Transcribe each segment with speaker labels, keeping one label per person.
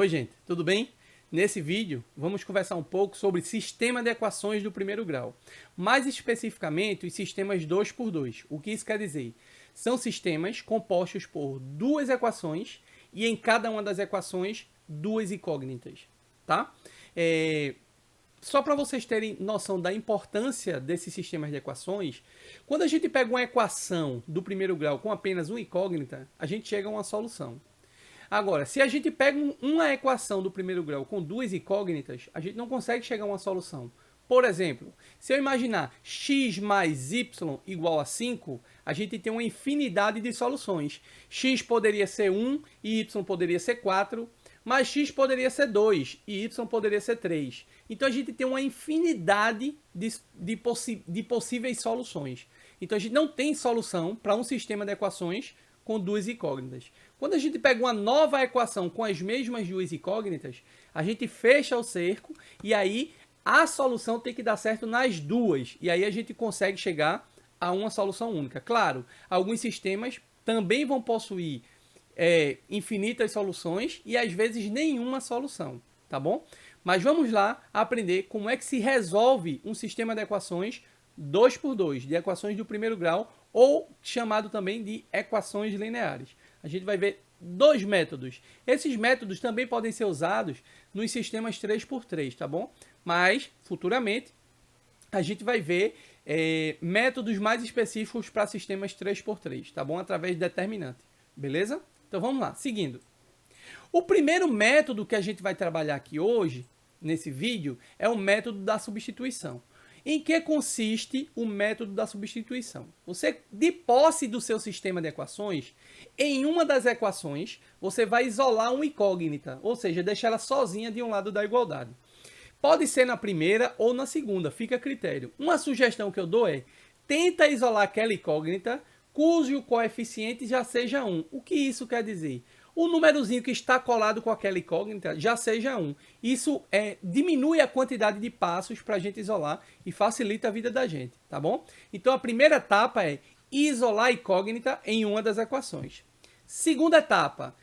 Speaker 1: Oi gente, tudo bem? Nesse vídeo vamos conversar um pouco sobre sistema de equações do primeiro grau. Mais especificamente os sistemas 2x2. O que isso quer dizer? São sistemas compostos por duas equações e em cada uma das equações duas incógnitas, tá? Só para vocês terem noção da importância desses sistemas de equações, quando a gente pega uma equação do primeiro grau com apenas uma incógnita, a gente chega a uma solução. Agora, se a gente pega uma equação do primeiro grau com duas incógnitas, a gente não consegue chegar a uma solução. Por exemplo, se eu imaginar x mais y igual a 5, a gente tem uma infinidade de soluções. X poderia ser 1 e y poderia ser 4, mas x poderia ser 2 e y poderia ser 3. Então a gente tem uma infinidade de possíveis soluções. Então a gente não tem solução para um sistema de equações com duas incógnitas. Quando a gente pega uma nova equação com as mesmas duas incógnitas, a gente fecha o cerco e aí a solução tem que dar certo nas duas. E aí a gente consegue chegar a uma solução única. Claro, alguns sistemas também vão possuir infinitas soluções e às vezes nenhuma solução, tá bom? Mas vamos lá aprender como é que se resolve um sistema de equações 2x2, de equações do primeiro grau, ou chamado também de equações lineares. A gente vai ver dois métodos. Esses métodos também podem ser usados nos sistemas 3x3, tá bom? Mas, futuramente, a gente vai ver métodos mais específicos para sistemas 3x3, tá bom? Através de determinante, beleza? Então vamos lá, seguindo. O primeiro método que a gente vai trabalhar aqui hoje, nesse vídeo, é o método da substituição. Em que consiste o método da substituição? Você, de posse do seu sistema de equações, em uma das equações, você vai isolar uma incógnita, ou seja, deixar ela sozinha de um lado da igualdade. Pode ser na primeira ou na segunda, fica a critério. Uma sugestão que eu dou é, tenta isolar aquela incógnita cujo coeficiente já seja 1. O que isso quer dizer? O númerozinho que está colado com aquela incógnita já seja 1. Isso diminui a quantidade de passos para a gente isolar e facilita a vida da gente, tá bom? Então a primeira etapa é isolar a incógnita em uma das equações. Segunda etapa,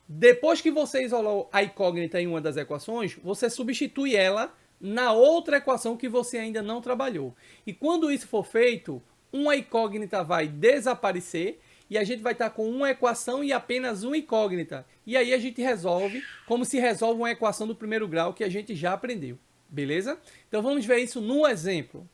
Speaker 1: depois que você isolou a incógnita em uma das equações, você substitui ela na outra equação que você ainda não trabalhou. E quando isso for feito, uma incógnita vai desaparecer e a gente vai estar com uma equação e apenas uma incógnita. E aí a gente resolve como se resolve uma equação do primeiro grau que a gente já aprendeu. Beleza? Então vamos ver isso num exemplo.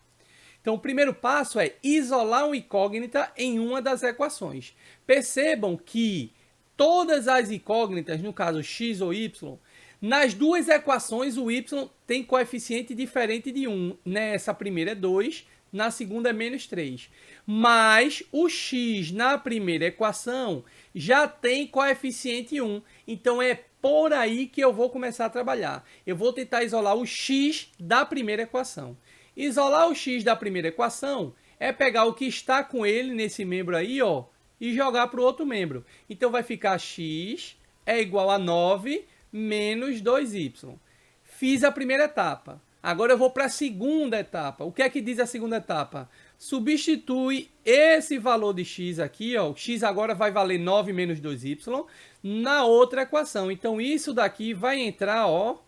Speaker 1: Então o primeiro passo é isolar uma incógnita em uma das equações. Percebam que todas as incógnitas, no caso x ou y, nas duas equações o y tem coeficiente diferente de 1. Nessa primeira é 2, na segunda é menos 3. Mas o x na primeira equação já tem coeficiente 1. Então é por aí que eu vou começar a trabalhar. Eu vou tentar isolar o x da primeira equação. Isolar o x da primeira equação é pegar o que está com ele nesse membro aí, ó, e jogar para o outro membro. Então vai ficar x é igual a 9 menos 2y. Fiz a primeira etapa. Agora eu vou para a segunda etapa. O que é que diz a segunda etapa? Substitui esse valor de x aqui, ó, x agora vai valer 9 menos 2y, na outra equação. Então isso daqui vai entrar, ó,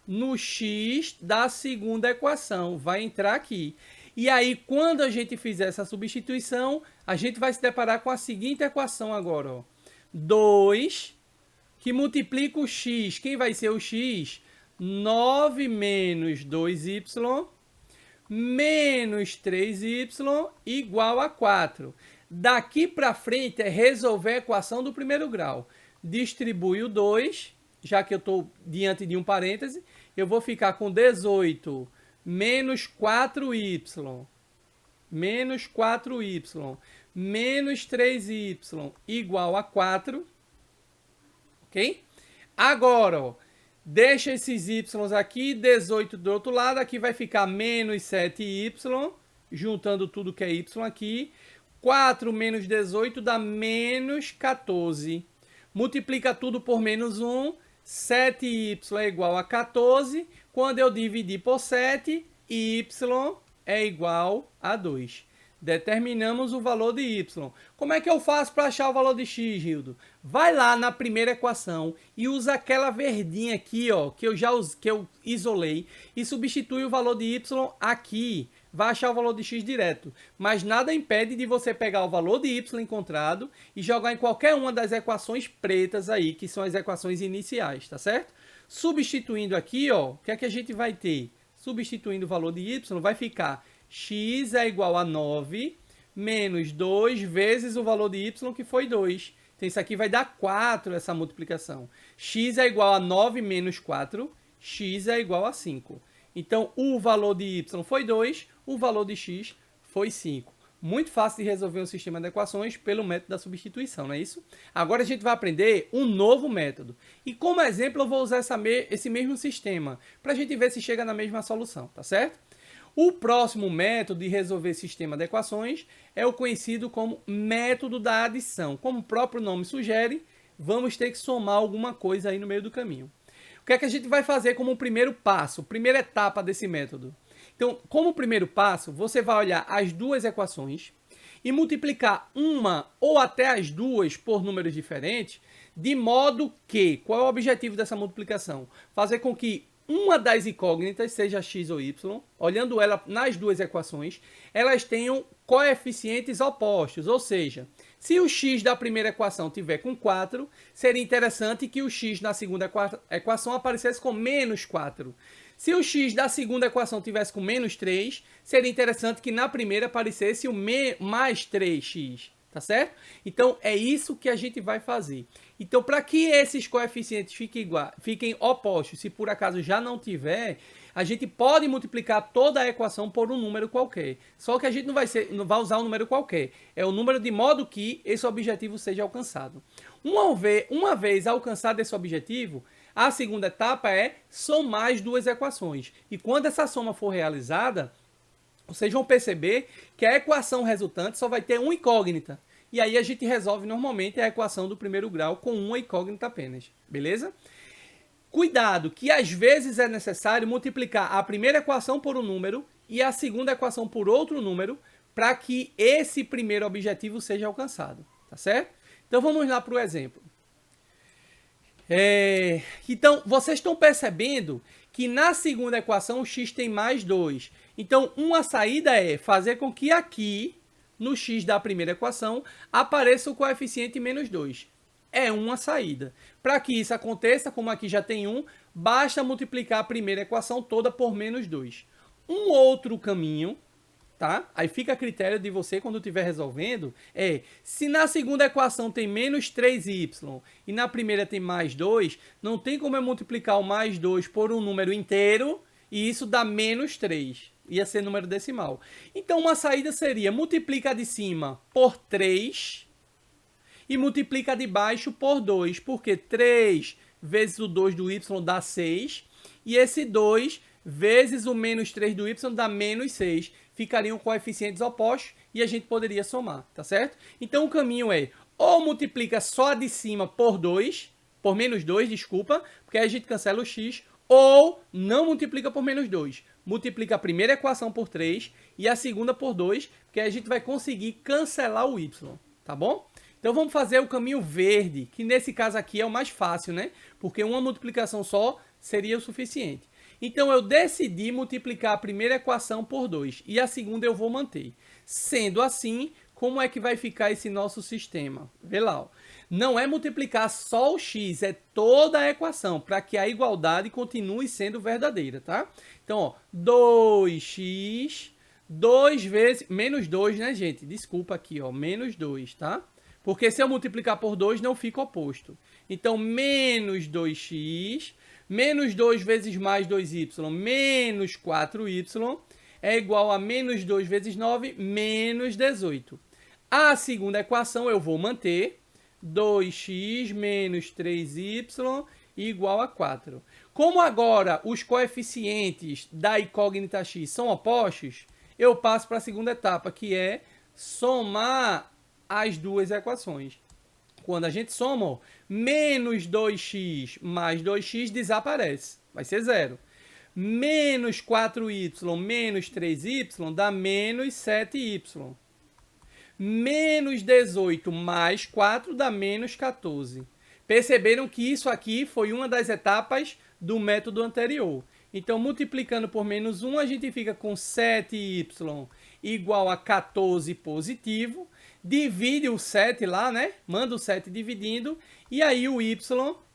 Speaker 1: no x da segunda equação. Vai entrar aqui. E aí, quando a gente fizer essa substituição, a gente vai se deparar com a seguinte equação agora, ó. 2, que multiplica o x. Quem vai ser o x? 9 menos 2y menos 3y igual a 4. Daqui para frente é resolver a equação do primeiro grau. Distribui o 2, já que eu estou diante de um parêntese, eu vou ficar com 18 menos 4y menos 4y menos 3y igual a 4. Ok? Agora, ó, deixa esses y aqui, 18 do outro lado, aqui vai ficar menos 7y, juntando tudo que é y aqui. 4 menos 18 dá menos 14. Multiplica tudo por menos 1, 7y é igual a 14. Quando eu dividir por 7, y é igual a 2. Determinamos o valor de y. Como é que eu faço para achar o valor de x, Rildo? Vai lá na primeira equação e usa aquela verdinha aqui, ó, que eu isolei, e substitui o valor de y aqui. Vai achar o valor de x direto. Mas nada impede de você pegar o valor de y encontrado e jogar em qualquer uma das equações pretas aí, que são as equações iniciais, tá certo? Substituindo aqui, ó, o que é que a gente vai ter? Substituindo o valor de y, vai ficar x é igual a 9 menos 2 vezes o valor de y, que foi 2. Então, isso aqui vai dar 4, essa multiplicação. X é igual a 9 menos 4, x é igual a 5. Então, o valor de y foi 2, o valor de x foi 5. Muito fácil de resolver um sistema de equações pelo método da substituição, não é isso? Agora a gente vai aprender um novo método. E como exemplo eu vou usar esse mesmo sistema, para a gente ver se chega na mesma solução, tá certo? O próximo método de resolver sistema de equações é o conhecido como método da adição. Como o próprio nome sugere, vamos ter que somar alguma coisa aí no meio do caminho. O que é que a gente vai fazer como primeiro passo, primeira etapa desse método? Então, como primeiro passo, você vai olhar as duas equações e multiplicar uma ou até as duas por números diferentes, de modo que, qual é o objetivo dessa multiplicação? Fazer com que uma das incógnitas, seja x ou y, olhando ela nas duas equações, elas tenham coeficientes opostos, ou seja, se o x da primeira equação tiver com 4, seria interessante que o x na segunda equação aparecesse com menos 4. Se o x da segunda equação tivesse com menos 3, seria interessante que na primeira aparecesse o mais 3x, tá certo? Então, é isso que a gente vai fazer. Então, para que esses coeficientes fiquem opostos, se por acaso já não tiver, a gente pode multiplicar toda a equação por um número qualquer. Só que a gente não vai usar um número qualquer. É o número de modo que esse objetivo seja alcançado. Uma vez alcançado esse objetivo, a segunda etapa é somar as duas equações. E quando essa soma for realizada, vocês vão perceber que a equação resultante só vai ter uma incógnita. E aí a gente resolve normalmente a equação do primeiro grau com uma incógnita apenas, beleza? Cuidado, que às vezes é necessário multiplicar a primeira equação por um número e a segunda equação por outro número para que esse primeiro objetivo seja alcançado, tá certo? Então vamos lá para o exemplo. Então, vocês estão percebendo que na segunda equação o x tem mais 2. Então, uma saída é fazer com que aqui, no x da primeira equação, apareça o coeficiente menos 2. É uma saída. Para que isso aconteça, como aqui já tem 1, basta multiplicar a primeira equação toda por menos 2. Um outro caminho, tá? Aí fica a critério de você quando estiver resolvendo, se na segunda equação tem menos 3y e na primeira tem mais 2, não tem como eu multiplicar o mais 2 por um número inteiro e isso dá menos 3. Ia ser número decimal. Então, uma saída seria multiplica a de cima por 3 e multiplica a de baixo por 2, porque 3 vezes o 2 do y dá 6 e esse 2 vezes o menos 3 do y dá menos 6. Ficariam coeficientes opostos e a gente poderia somar, tá certo? Então, o caminho é ou multiplica só a de cima por 2, por menos 2, desculpa, porque aí a gente cancela o x, ou não multiplica por menos 2. Multiplica a primeira equação por 3 e a segunda por 2, porque aí a gente vai conseguir cancelar o y, tá bom? Então vamos fazer o caminho verde, que nesse caso aqui é o mais fácil, né? Porque uma multiplicação só seria o suficiente. Então eu decidi multiplicar a primeira equação por 2 e a segunda eu vou manter. Sendo assim, como é que vai ficar esse nosso sistema? Vê lá, ó. Não é multiplicar só o x, é toda a equação, para que a igualdade continue sendo verdadeira, tá? Então, ó, 2x, 2 vezes, menos 2, né, gente? Desculpa aqui, ó, menos 2, tá? Porque se eu multiplicar por 2, não fica oposto. Então, menos 2x, menos 2 vezes mais 2y, menos 4y, é igual a menos 2 vezes 9, menos 18. A segunda equação eu vou manter, 2x menos 3y igual a 4. Como agora os coeficientes da incógnita x são opostos, eu passo para a segunda etapa, que é somar as duas equações. Quando a gente soma, ó, menos 2x mais 2x desaparece, vai ser 0. Menos 4y menos 3y dá menos 7y. Menos 18 mais 4 dá menos 14. Perceberam que isso aqui foi uma das etapas do método anterior. Então, multiplicando por menos 1, a gente fica com 7y igual a 14 positivo. Divide o 7 lá, né? Manda o 7 dividindo. E aí o y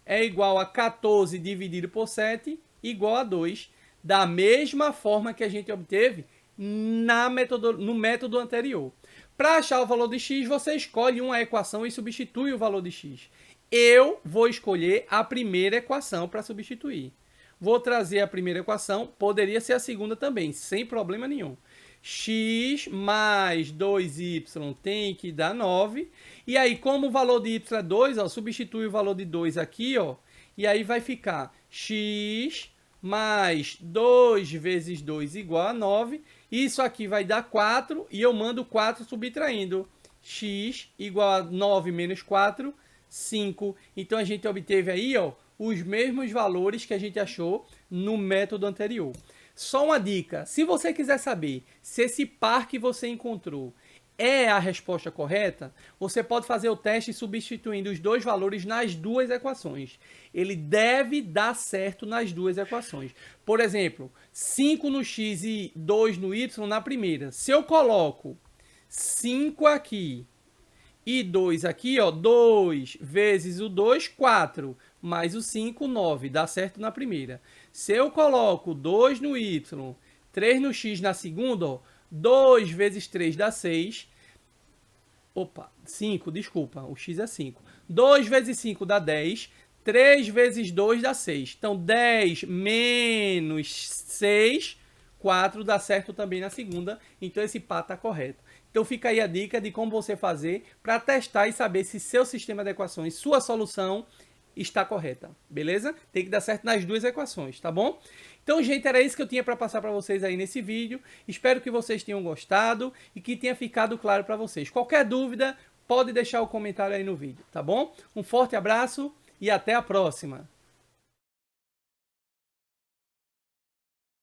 Speaker 1: é igual a 14 dividido por 7 igual a 2. Da mesma forma que a gente obteve no método anterior. Para achar o valor de x, você escolhe uma equação e substitui o valor de x. Eu vou escolher a primeira equação para substituir. Vou trazer a primeira equação, poderia ser a segunda também, sem problema nenhum. X mais 2y tem que dar 9. E aí, como o valor de y é 2, ó, substitui o valor de 2 aqui, ó, e aí vai ficar x mais 2 vezes 2 igual a 9. Isso aqui vai dar 4 e eu mando 4 subtraindo. X igual a 9 menos 4, 5. Então, a gente obteve aí, ó, os mesmos valores que a gente achou no método anterior. Só uma dica, se você quiser saber se esse par que você encontrou é a resposta correta, você pode fazer o teste substituindo os dois valores nas duas equações. Ele deve dar certo nas duas equações. Por exemplo, 5 no x e 2 no y na primeira. Se eu coloco 5 aqui e 2 aqui, ó, 2 vezes o 2, 4, mais o 5, 9, dá certo na primeira. Se eu coloco 2 no y, 3 no x na segunda, ó, 2 vezes 3 dá 6. Opa, 5, desculpa, o x é 5. 2 vezes 5 dá 10. 3 vezes 2 dá 6. Então, 10 menos 6, 4 dá certo também na segunda. Então, esse par está correto. Então, fica aí a dica de como você fazer para testar e saber se seu sistema de equações, sua solução, está correta, beleza? Tem que dar certo nas duas equações, tá bom? Então, gente, era isso que eu tinha para passar para vocês aí nesse vídeo. Espero que vocês tenham gostado e que tenha ficado claro para vocês. Qualquer dúvida, pode deixar o comentário aí no vídeo, tá bom? Um forte abraço e até a próxima!